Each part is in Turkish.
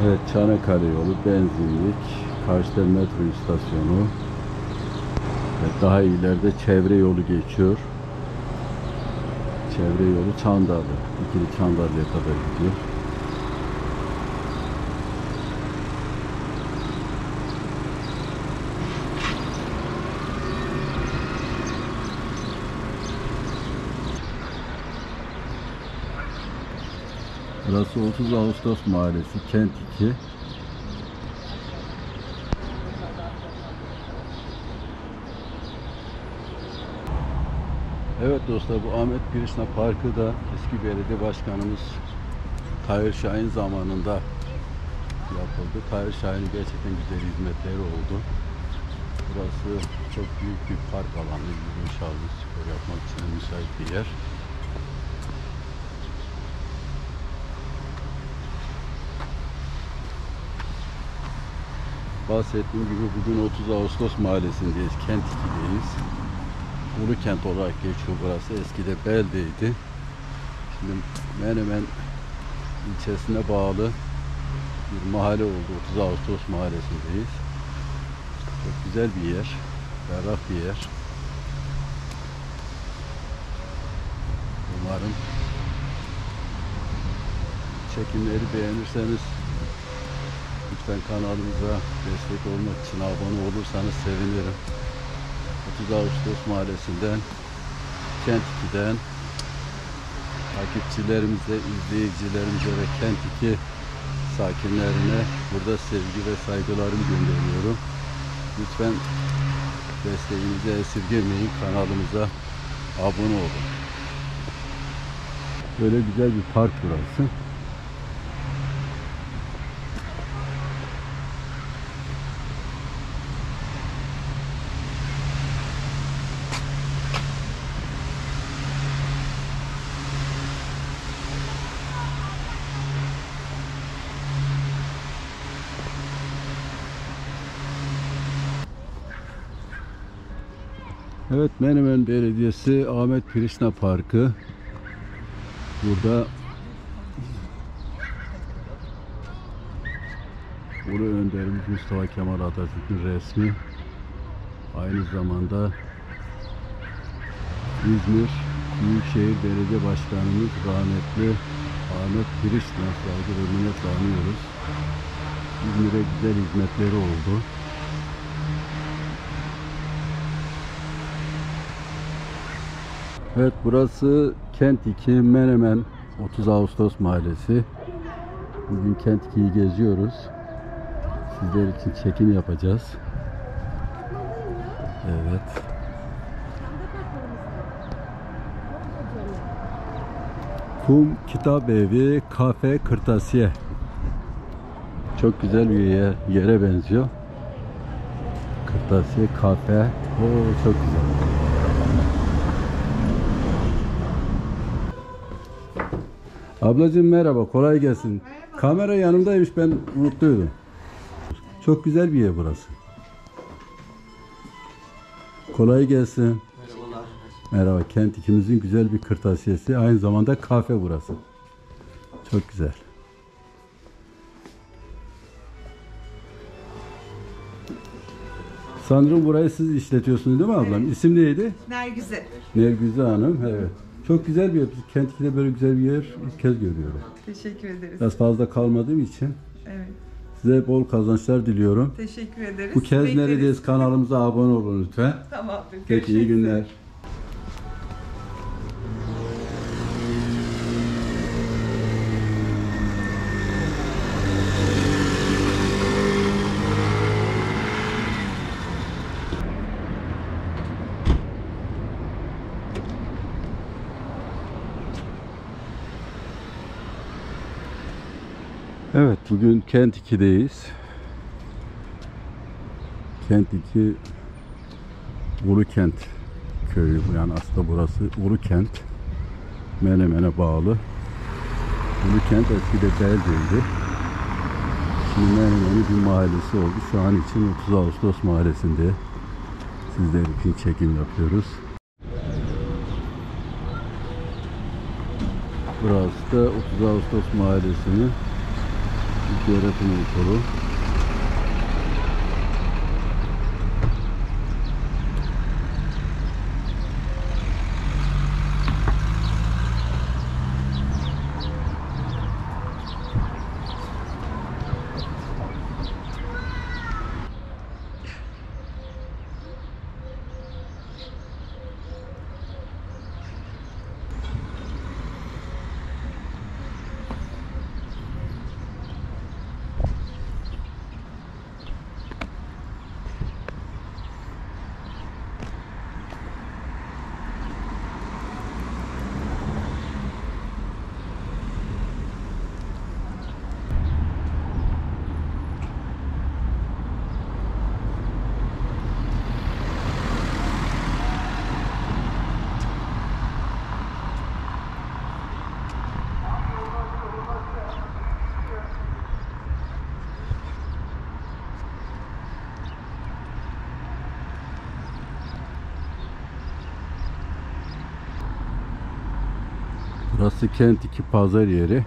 Evet, Çanakkale yolu, benzinlik, karşıda metro istasyonu ve daha ileride çevre yolu geçiyor. Çevre yolu Çandarlı, ikili Çandarlı'ya kadar gidiyor. Burası 30 Ağustos Mahallesi, Kent 2. Evet dostlar, bu Ahmet Pirişna Parkı da eski belediye başkanımız Tahir Şahin zamanında yapıldı. Tahir Şahin'in gerçekten güzel hizmetleri oldu. Burası çok büyük bir park alanı, yürüyüş alanı, spor yapmak için müsait bir yer. Bahsettiğim gibi bugün 30 Ağustos Mahallesi'ndeyiz. Kent 2'deyiz. Ulu Kent olarak geçiyor burası. Eskide Bel'deydi. Şimdi Menemen ilçesine bağlı bir mahalle oldu. 30 Ağustos Mahallesi'ndeyiz. Çok güzel bir yer. Ferah bir yer. Umarım çekimleri beğenirseniz lütfen kanalımıza destek olmak için abone olursanız sevinirim. 30 Ağustos Mahallesi'nden, Kent 2'den takipçilerimize, izleyicilerimize ve Kent 2 sakinlerine burada sevgi ve saygılarımı gönderiyorum. Lütfen desteğinizi esirgemeyin, kanalımıza abone olun. Böyle güzel bir park burası. Evet, Menemen Belediyesi Ahmet Pirişna Parkı. Burada Ulu Önderimiz Mustafa Kemal Atatürk'ün resmi. Aynı zamanda İzmir Büyükşehir Belediye Başkanımız rahmetli Ahmet Pirişna, saygı ve minnetle anıyoruz. İzmir'e güzel hizmetleri oldu. Evet, burası Kent 2 Menemen 30 Ağustos Mahallesi. Bugün Kent 2'yi geziyoruz. Sizler için çekim yapacağız. Evet. Kum Kitap Evi, Kafe, Kırtasiye. Çok güzel bir yere benziyor. Kırtasiye, kafe. Oo, çok güzel. Ablacığım merhaba, kolay gelsin. Merhaba. Kamera yanımdaymış, ben unuttuydum. Çok güzel bir yer burası. Kolay gelsin. Merhabalar. Merhaba, Kent ikimizin güzel bir kırtasiyesi. Aynı zamanda kafe burası. Çok güzel. Sanırım burayı siz işletiyorsunuz değil mi ablam? Evet. İsim neydi? Nergize. Nergize Hanım, evet. Çok güzel bir yer. Kent 2'de böyle güzel bir yer ilk kez görüyorum. Teşekkür ederiz. Biraz fazla kalmadığım için Evet. size bol kazançlar diliyorum. Teşekkür ederiz. Bu kez Bekleriz. neredeyiz, kanalımıza abone olun lütfen. Tamamdır. Peki, iyi günler. Evet, bugün Kent 2'deyiz. Kent 2 Ulu Kent köyü. Yani aslında burası Ulu Kent. Menemen'e bağlı. Ulu Kent eskide Bel'deydi. Şimdi Menemen'in bir mahallesi oldu. Şu an için 30 Ağustos mahallesinde sizler için çekim yapıyoruz. Burası da 30 Ağustos mahallesinin Yönetim motoru. Burası Kent 2 pazar yeri.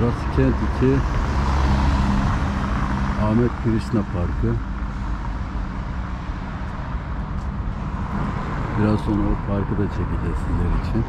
Burası Kent 2 Ahmet Krishna Parkı. Biraz sonra o parkı da çekeceğiz sizler için.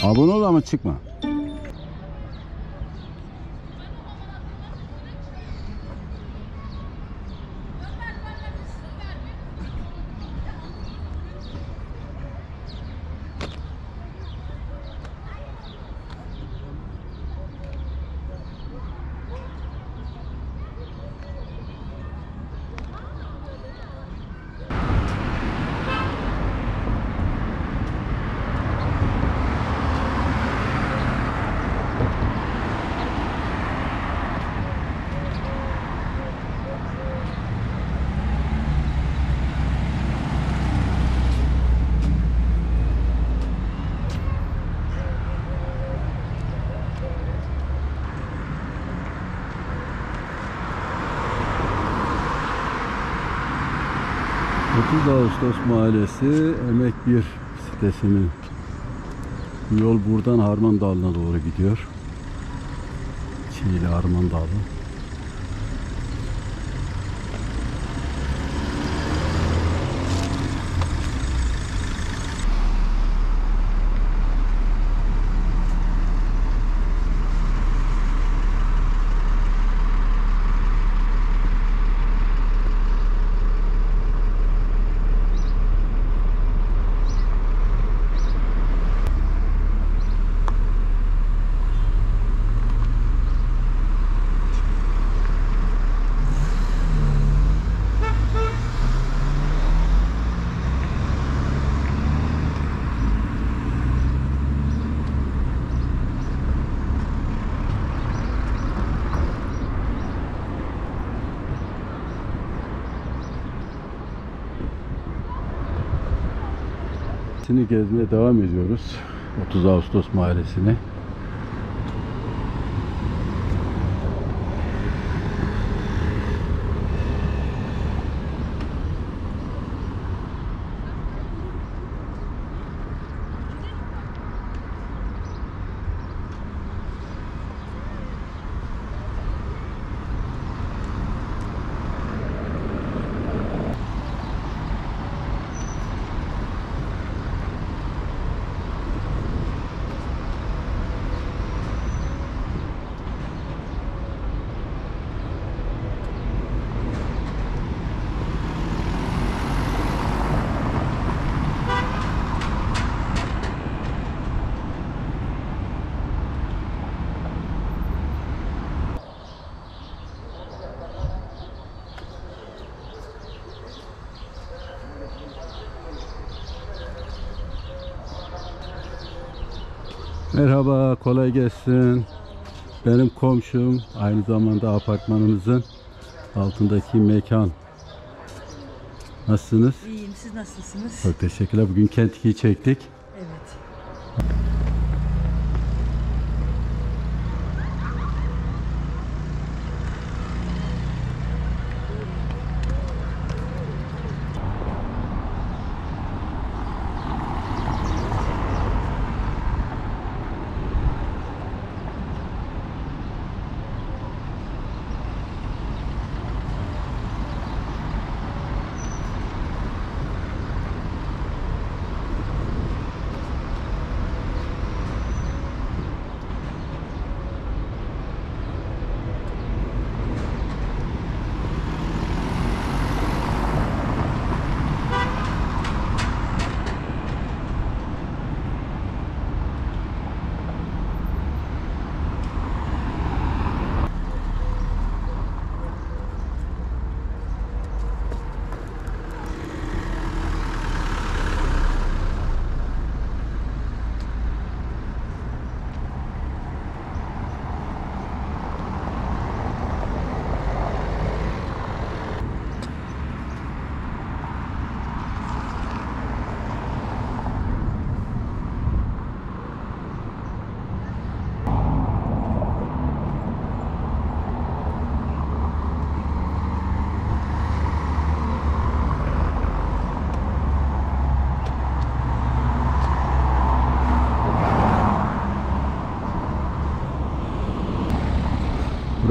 Abone ol ama çıkma. Ağustos Mahallesi Emek 1 sitesinin yol buradan Harman Dağı'na doğru gidiyor. Çiğli Harman Dağı. Sini gezmeye devam ediyoruz. 30 Ağustos Mahallesi'ne. Merhaba, kolay gelsin. Benim komşum, aynı zamanda apartmanımızın altındaki mekan. Nasılsınız? İyiyim, siz nasılsınız? Çok teşekkürler. Bugün Kent 2'yi çektik. Evet.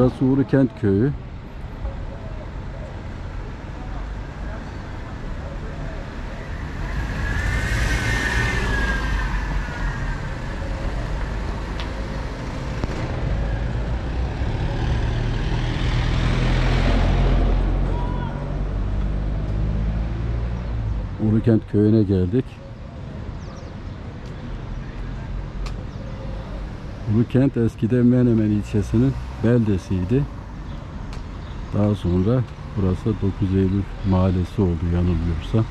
Burası Urukent Köyü. Urukent Köyü'ne geldik. Urukent eskiden Menemen ilçesinin beldesiydi. Daha sonra burası 9 Eylül Mahallesi oldu yanılmıyorsam.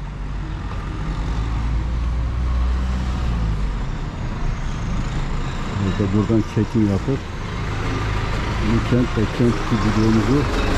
Buradan çekim yapıp Urukent ve Kent 2 videomuzu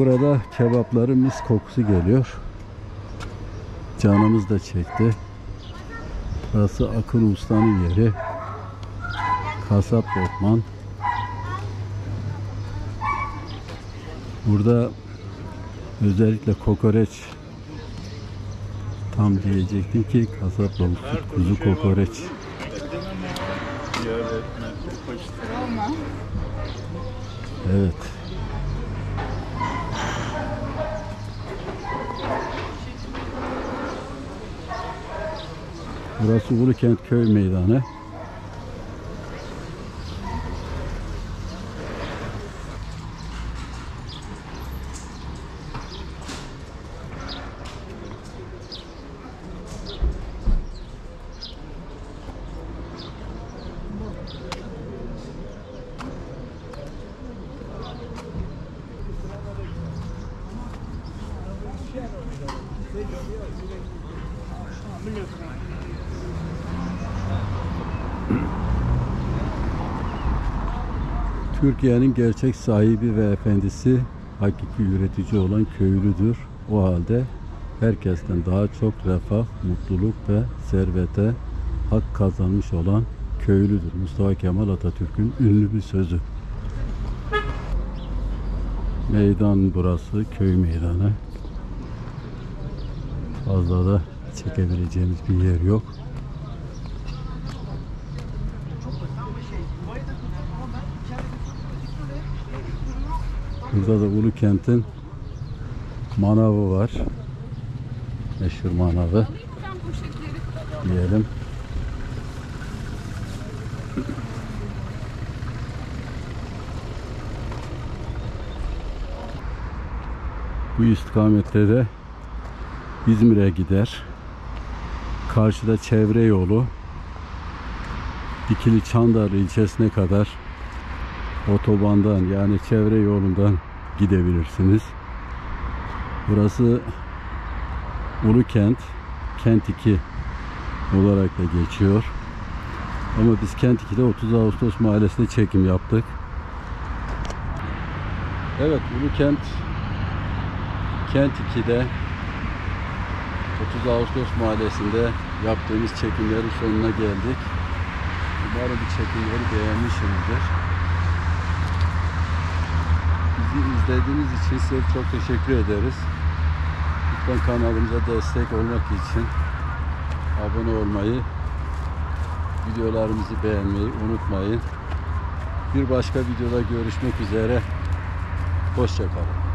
burada kebapların mis kokusu geliyor. Canımız da çekti. Burası Akın Usta'nın yeri. Kasap Lokman. Burada özellikle kokoreç, tam diyecektim ki kasap Lokman kuzu kokoreç. Evet. Burası Urukent Köy Meydanı. Türkiye'nin gerçek sahibi ve efendisi hakiki üretici olan köylüdür. O halde herkesten daha çok refah, mutluluk ve servete hak kazanmış olan köylüdür. Mustafa Kemal Atatürk'ün ünlü bir sözü. Meydan burası, köy meydanı. Fazla da çekebileceğimiz bir yer yok. Burada da Ulukent'in manavı var. Meşhur manavı diyelim. Bu istikametlere İzmir'e gider. Karşıda çevre yolu Dikili Çandarlı ilçesine kadar otobandan yani çevre yolundan gidebilirsiniz. Burası Ulukent, Kent 2 olarak da geçiyor. Ama biz Kent 2'de 30 Ağustos Mahallesi'nde çekim yaptık. Evet, Ulukent Kent 2'de 30 Ağustos Mahallesi'nde yaptığımız çekimlerin sonuna geldik. Umarım bu çekimleri beğenmişsinizdir. Bizi izlediğiniz için size çok teşekkür ederiz. Lütfen kanalımıza destek olmak için abone olmayı, videolarımızı beğenmeyi unutmayın. Bir başka videoda görüşmek üzere. Hoşça kalın.